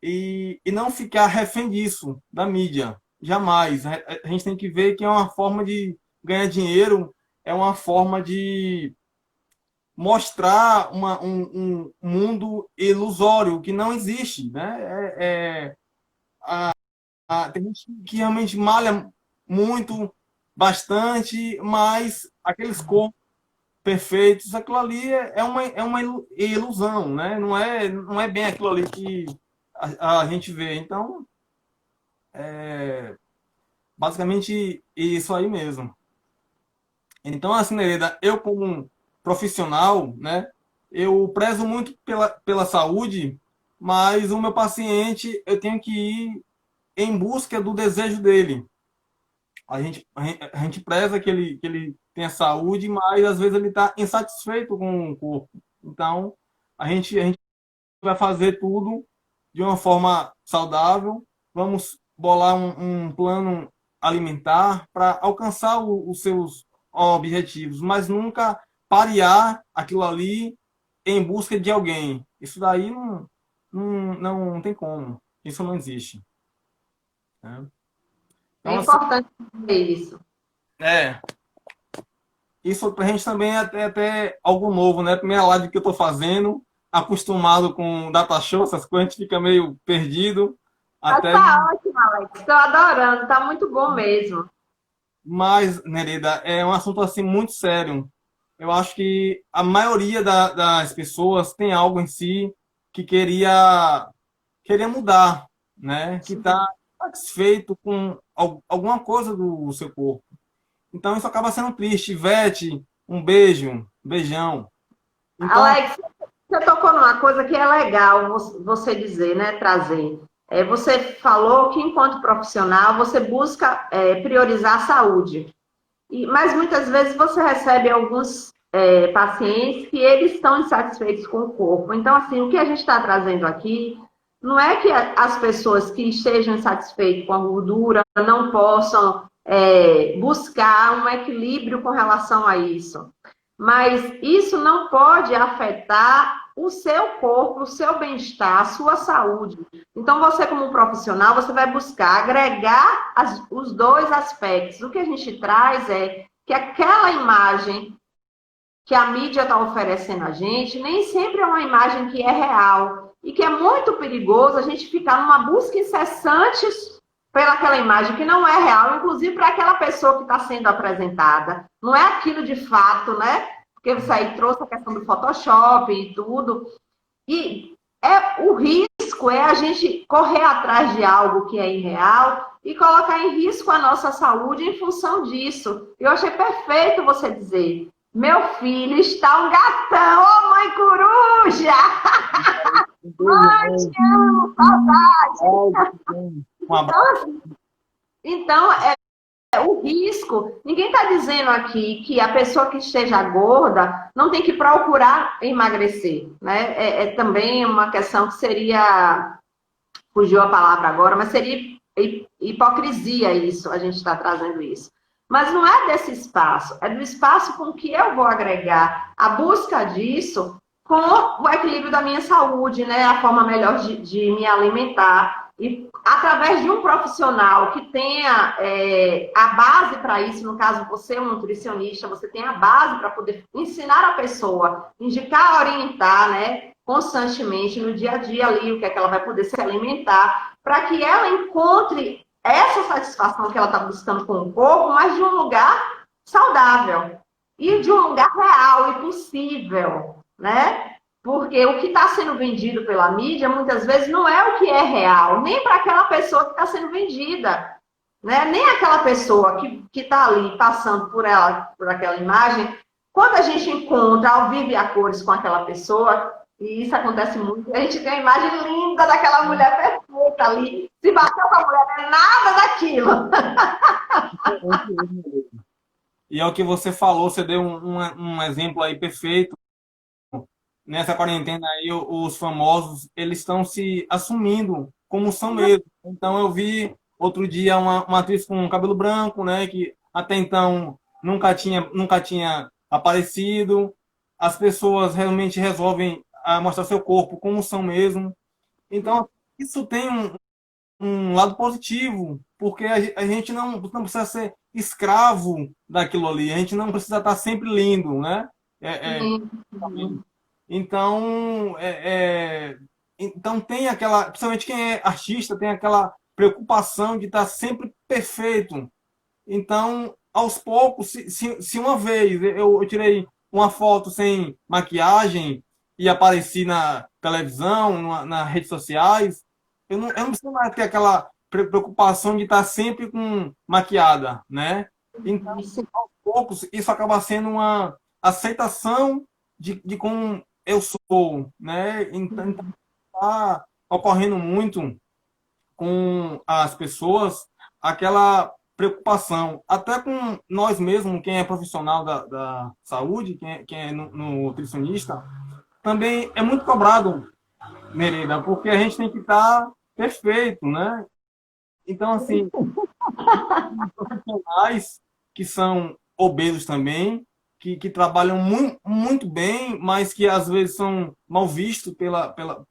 e não ficar refém disso, da mídia. Jamais. A gente tem que ver que é uma forma de ganhar dinheiro, é uma forma de mostrar um mundo ilusório que não existe, né? Tem gente que realmente malha muito, bastante, mas aqueles corpos perfeitos, aquilo ali é uma ilusão, né? Não é bem aquilo ali que a gente vê. Então, basicamente, isso aí mesmo. Então, assim, Nereida, eu como um profissional, né? Eu prezo muito pela saúde, mas o meu paciente, eu tenho que ir em busca do desejo dele. A gente preza que ele tenha saúde, mas às vezes ele está insatisfeito com o corpo. Então, a gente vai fazer tudo de uma forma saudável, vamos bolar um plano alimentar para alcançar os seus objetivos, mas nunca parear aquilo ali em busca de alguém. Isso daí não tem como. Isso não existe, né? É Então, assim, importante ver isso. é, isso pra gente também é até algo novo, né? Primeira live que eu tô fazendo, acostumado com data show, essas coisas, a gente fica meio perdido. Mas Até tá ótimo, Alex. Estou adorando, tá muito bom mesmo. mais, Nereida, é um assunto assim muito sério. Eu acho que a maioria das pessoas tem algo em si que queria mudar, né? Que está satisfeito com alguma coisa do seu corpo. Então isso acaba sendo triste. Ivete, um beijo, um beijão. Então, Alex, você tocou numa coisa que é legal você dizer, né? Trazer. Você falou que, enquanto profissional, você busca priorizar a saúde. Mas muitas vezes você recebe alguns pacientes que eles estão insatisfeitos com o corpo. Então, assim, o que a gente está trazendo aqui não é que as pessoas que estejam insatisfeitas com a gordura não possam buscar um equilíbrio com relação a isso. Mas isso não pode afetar o seu corpo, o seu bem-estar, a sua saúde. Então, você, como profissional, você vai buscar agregar os dois aspectos. O que a gente traz é que aquela imagem que a mídia está oferecendo a gente, nem sempre é uma imagem que é real. E que é muito perigoso a gente ficar numa busca incessante pelaquela imagem que não é real, inclusive para aquela pessoa que está sendo apresentada. Não é aquilo de fato, né? Porque você aí trouxe a questão do Photoshop e tudo. E o risco é a gente correr atrás de algo que é irreal e colocar em risco a nossa saúde em função disso. Eu achei perfeito você dizer: meu filho está um gatão, ô mãe coruja! Mãe, te amo, saudade! um abraço. Então, o risco, ninguém está dizendo aqui que a pessoa que esteja gorda não tem que procurar emagrecer, né? É também uma questão que seria, fugiu a palavra agora, mas seria hipocrisia isso, a gente está trazendo isso. Mas não é desse espaço, é do espaço com que eu vou agregar a busca disso com o equilíbrio da minha saúde, né? A forma melhor de me alimentar. E através de um profissional que tenha a base para isso, no caso você é um nutricionista, você tem a base para poder ensinar a pessoa, indicar, orientar, né, constantemente no dia a dia ali, o que é que ela vai poder se alimentar, para que ela encontre essa satisfação que ela está buscando com o corpo, mas de um lugar saudável e de um lugar real e possível, né? Porque o que está sendo vendido pela mídia, muitas vezes, não é o que é real, nem para aquela pessoa que está sendo vendida, né? Nem aquela pessoa que está ali passando por aquela imagem, Quando a gente encontra ao vivo e a cores com aquela pessoa, e isso acontece muito, a gente tem uma imagem linda daquela mulher perfeita ali. Se bater com a mulher, não é nada daquilo. E é o que você falou, você deu um exemplo aí perfeito. Nessa quarentena aí, os famosos, eles estão se assumindo como são mesmo. Então, eu vi outro dia uma atriz com cabelo branco, né, que até então nunca tinha aparecido. As pessoas realmente resolvem mostrar seu corpo como são mesmo. Então, isso tem um lado positivo, porque a gente não precisa ser escravo daquilo ali, a gente não precisa estar sempre lindo, né? É, é, então, então tem aquela, principalmente quem é artista, tem aquela preocupação de estar sempre perfeito. Então, aos poucos, se uma vez eu tirei uma foto sem maquiagem e apareci na televisão, nas redes sociais, eu não preciso mais ter aquela preocupação de estar sempre com maquiada, né? Então, aos poucos, isso acaba sendo uma aceitação de como eu sou, né? Então, está ocorrendo muito com as pessoas aquela preocupação, até com nós mesmos, quem é profissional da saúde, quem é nutricionista, também é muito cobrado, Merida, porque a gente tem que estar perfeito, né? Então, assim, profissionais que são obesos também, que trabalham muito bem, mas que às vezes são mal vistos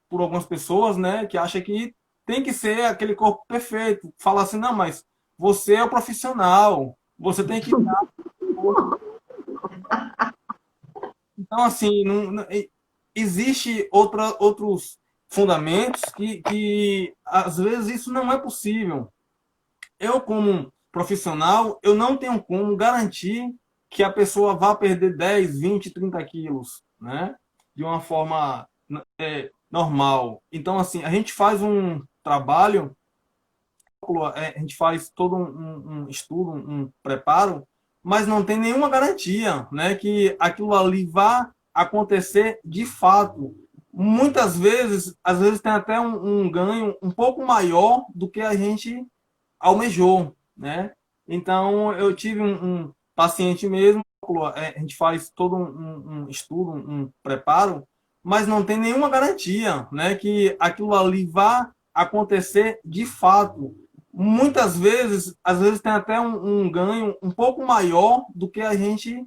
por algumas pessoas, né? Que acham que tem que ser aquele corpo perfeito. Fala assim, não, mas você é o profissional, você tem que estar. Então, assim, existe outros fundamentos que às vezes isso não é possível. Eu, como profissional, eu não tenho como garantir que a pessoa vá perder 10, 20, 30 quilos, né? De uma forma normal. Então, assim, a gente faz um trabalho, a gente faz todo um estudo, um preparo, mas não tem nenhuma garantia, né? Que aquilo ali vá acontecer de fato. Muitas vezes, às vezes tem até um ganho um pouco maior do que a gente almejou, né? Então, eu tive um paciente mesmo, a gente faz todo um estudo, um preparo, mas não tem nenhuma garantia, né, que aquilo ali vá acontecer de fato. Muitas vezes, às vezes tem até um ganho um pouco maior do que a gente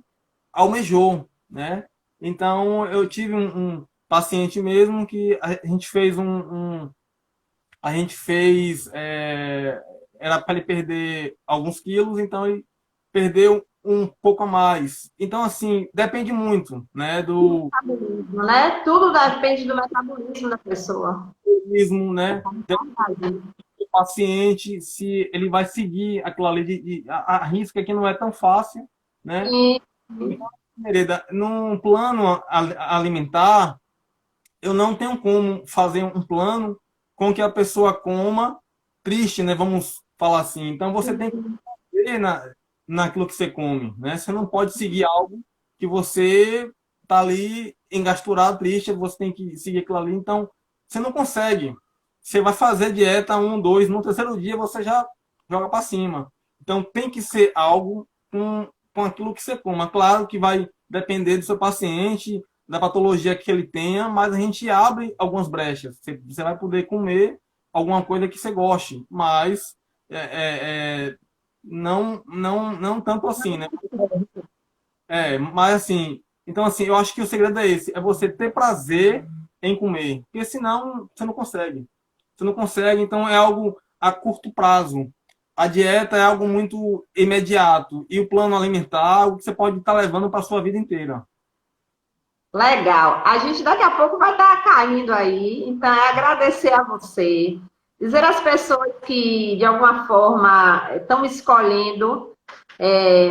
almejou, né? Então, eu tive um paciente mesmo que a gente fez a gente fez, era para ele perder alguns quilos, então ele perdeu um pouco a mais. Então, assim, depende muito, né, do Metabolismo, né? Tudo depende do metabolismo da pessoa. organismo, né, do paciente, se ele vai seguir aquilo ali, a risca que não é tão fácil, né? E Então, Mereda, num plano alimentar, eu não tenho como fazer um plano com que a pessoa coma triste, né? Vamos falar assim. Então você tem que ver naquilo que você come, né? Você não pode seguir algo que você tá ali engasturado, triste, você tem que seguir aquilo ali. Então você não consegue. Você vai fazer dieta um, dois, no terceiro dia você já joga para cima. Então tem que ser algo com aquilo que você coma. Claro que vai depender do seu paciente, da patologia que ele tenha, mas a gente abre algumas brechas. Você vai poder comer alguma coisa que você goste, mas não tanto assim, né? Mas assim, então assim, eu acho que o segredo é esse, é você ter prazer em comer, porque senão você não consegue. Você não consegue, então é algo a curto prazo. A dieta é algo muito imediato e o plano alimentar é algo que você pode estar levando para a sua vida inteira. legal. A gente daqui a pouco vai estar caindo aí, então é agradecer a você, dizer às pessoas que de alguma forma estão escolhendo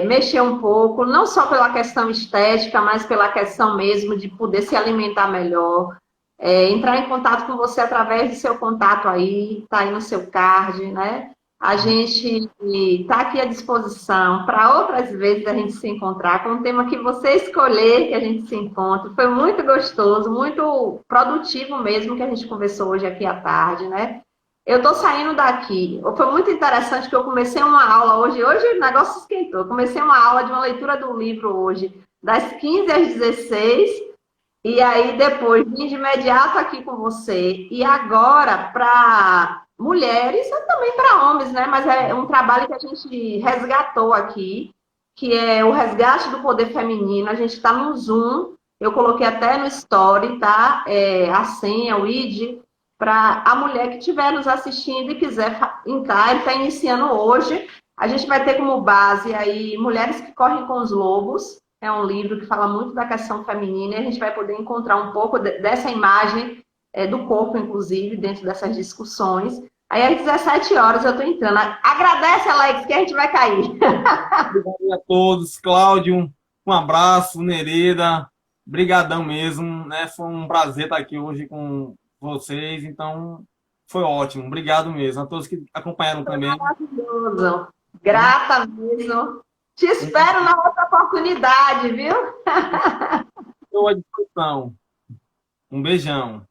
mexer um pouco, não só pela questão estética, mas pela questão mesmo de poder se alimentar melhor. Entrar em contato com você através do seu contato aí, tá aí no seu card, né? A gente está aqui à disposição para outras vezes a gente se encontrar com um tema que você escolher, que a gente se encontre. Foi muito gostoso, muito produtivo mesmo que a gente conversou hoje aqui à tarde, né? Eu estou saindo daqui. Foi muito interessante que eu comecei uma aula hoje. Hoje o negócio esquentou. Eu comecei uma aula de uma leitura do livro hoje, das 15 às 16. E aí depois vim de imediato aqui com você. E agora para mulheres e também para homens, né? Mas é um trabalho que a gente resgatou aqui, que é o resgate do poder feminino. A gente está no Zoom. Eu coloquei até no Story, tá? A senha, o ID, para a mulher que estiver nos assistindo e quiser entrar. Ele está iniciando hoje. A gente vai ter como base aí Mulheres que Correm com os Lobos. É um livro que fala muito da questão feminina e a gente vai poder encontrar um pouco dessa imagem do corpo, inclusive, dentro dessas discussões. Aí às 17 horas eu estou entrando. Agradece, Alex, que a gente vai cair. Obrigado a todos. Cláudio, um abraço. Nereida, brigadão mesmo, né? Foi um prazer estar aqui hoje com vocês, então foi ótimo. Obrigado mesmo a todos que acompanharam também. Maravilhoso. Grata mesmo. Te espero na outra oportunidade, viu? Estou à disposição. Um beijão.